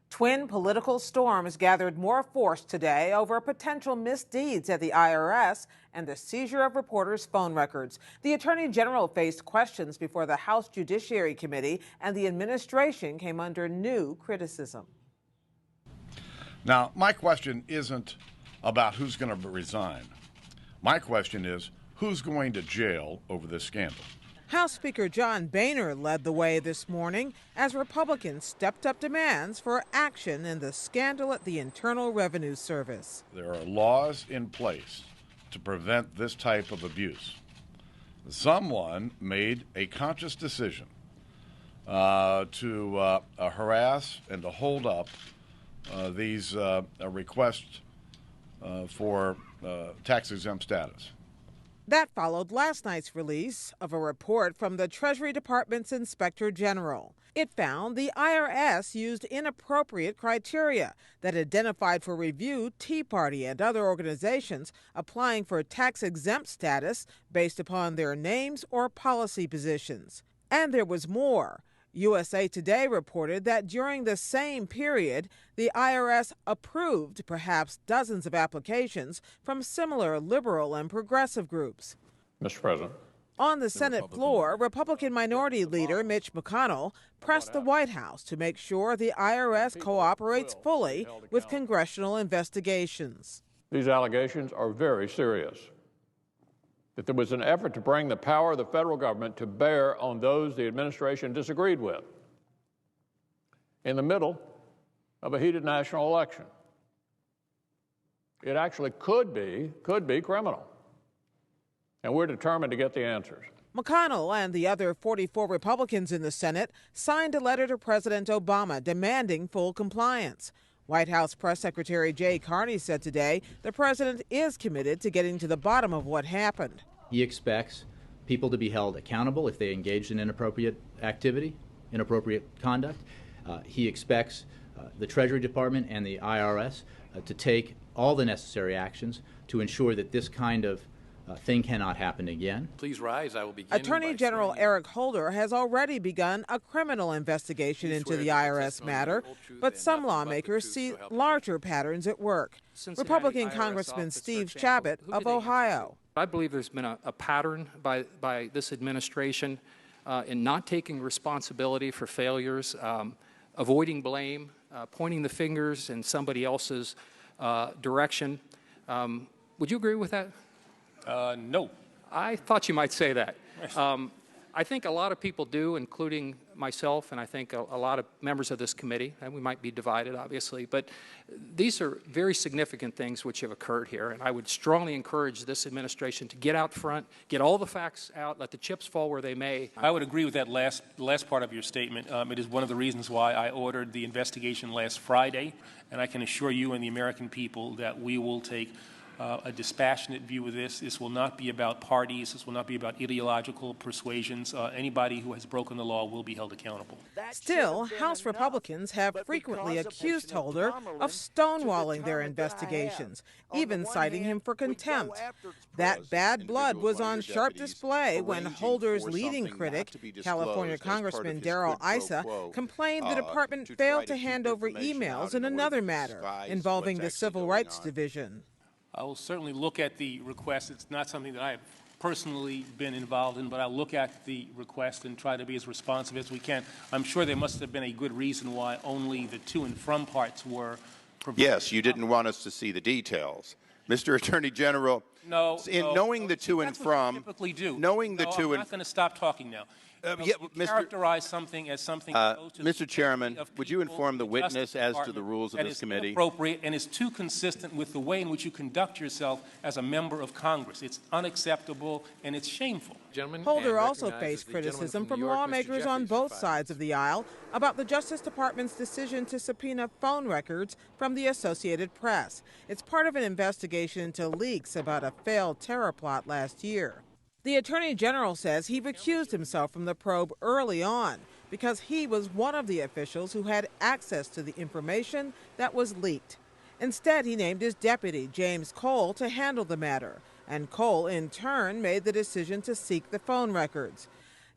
Twin political storms gathered more force today over potential misdeeds at the IRS and the seizure of reporters' phone records. The Attorney General faced questions before the House Judiciary Committee, and the administration came under new criticism. Now, my question isn't about who's going to resign. My question is, who's going to jail over this scandal? House Speaker John Boehner led the way this morning as Republicans stepped up demands for action in the scandal at the Internal Revenue Service. There are laws in place to prevent this type of abuse. Someone made a conscious decision to harass and to hold up these requests for tax-exempt status. That followed last night's release of a report from the Treasury Department's Inspector General. It found the IRS used inappropriate criteria that identified for review Tea Party and other organizations applying for tax-exempt status based upon their names or policy positions. And there was more. USA Today reported that during the same period, the IRS approved perhaps dozens of applications from similar liberal and progressive groups. Mr. President. On the Senate floor, Republican Minority Leader Mitch McConnell pressed the White House to make sure the IRS cooperates fully with congressional investigations. These allegations are very serious. That there was an effort to bring the power of the federal government to bear on those the administration disagreed with in the middle of a heated national election. It actually could be criminal. And we're determined to get the answers. McConnell and the other 44 Republicans in the Senate signed a letter to President Obama demanding full compliance. White House Press Secretary Jay Carney said today the president is committed to getting to the bottom of what happened. He expects people to be held accountable if they engaged in inappropriate activity, inappropriate conduct. He expects the Treasury Department and the IRS to take all the necessary actions to ensure that this kind of thing cannot happen again. Please rise. I will begin. Attorney General Eric Holder has already begun a criminal investigation into the IRS matter, but some lawmakers see larger patterns at work. Republican Congressman Steve Chabot of Ohio. I believe there's been a pattern by this administration in not taking responsibility for failures, avoiding blame, pointing the fingers in somebody else's direction. Would you agree with that? No. I thought you might say that. I think a lot of people do, including myself, and I think a lot of members of this committee, and we might be divided, obviously, but these are very significant things which have occurred here, and I would strongly encourage this administration to get out front, get all the facts out, let the chips fall where they may. I would agree with that last part of your statement. It is one of the reasons why I ordered the investigation last Friday, and I can assure you and the American people that we will take a dispassionate view of this. This will not be about parties. This will not be about ideological persuasions. Anybody who has broken the law will be held accountable. Still, House Republicans have frequently accused Holder of stonewalling their investigations, even citing him for contempt. That bad blood was on sharp display when Holder's leading critic, California Congressman Darrell Issa, complained the department failed to hand over emails in another matter involving the Civil Rights Division. I will certainly look at the request. It's not something that I have personally been involved in, but I'll look at the request and try to be as responsive as we can. I'm sure there must have been a good reason why only the to and from parts were provided. Yes, you didn't want us to see the details. Mr. Attorney General, knowing the to and from, typically do. Knowing the to and... I'm not going to stop talking now. Characterize something as something close to Mr. Chairman, would you inform the witness as to the rules of this committee? Appropriate and is too consistent with the way in which you conduct yourself as a member of Congress. It's unacceptable and it's shameful. Holder also faced criticism from lawmakers on both sides of the aisle about the Justice Department's decision to subpoena phone records from the Associated Press. It's part of an investigation into leaks about a failed terror plot last year. The Attorney General says he recused himself from the probe early on because he was one of the officials who had access to the information that was leaked. Instead, he named his deputy, James Cole, to handle the matter, and Cole, in turn, made the decision to seek the phone records.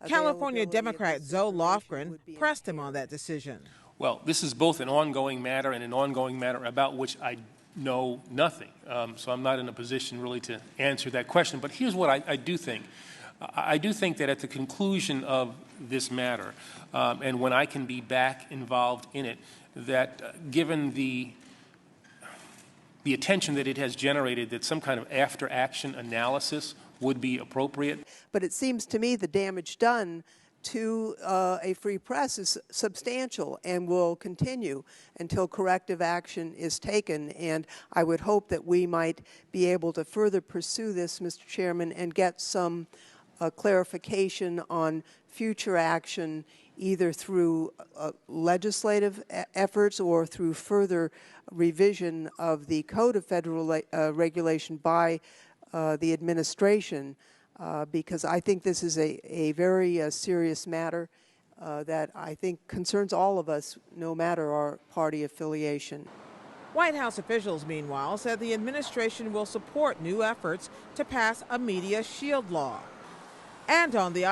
California Democrat Zoe Lofgren pressed him on that decision. Well, this is both an ongoing matter and an ongoing matter about which I know nothing. So I'm not in a position really to answer that question. But here's what I do think. I do think that at the conclusion of this matter, and when I can be back involved in it, that given the attention that it has generated, that some kind of after-action analysis would be appropriate. But it seems to me the damage done to a free press is substantial and will continue until corrective action is taken. And I would hope that we might be able to further pursue this, Mr. Chairman, and get some clarification on future action, either through legislative efforts or through further revision of the Code of Federal Regulation by the administration, because I think this is a very serious matter that I think concerns all of us, no matter our party affiliation. White House officials, meanwhile, said the administration will support new efforts to pass a media shield law. And on the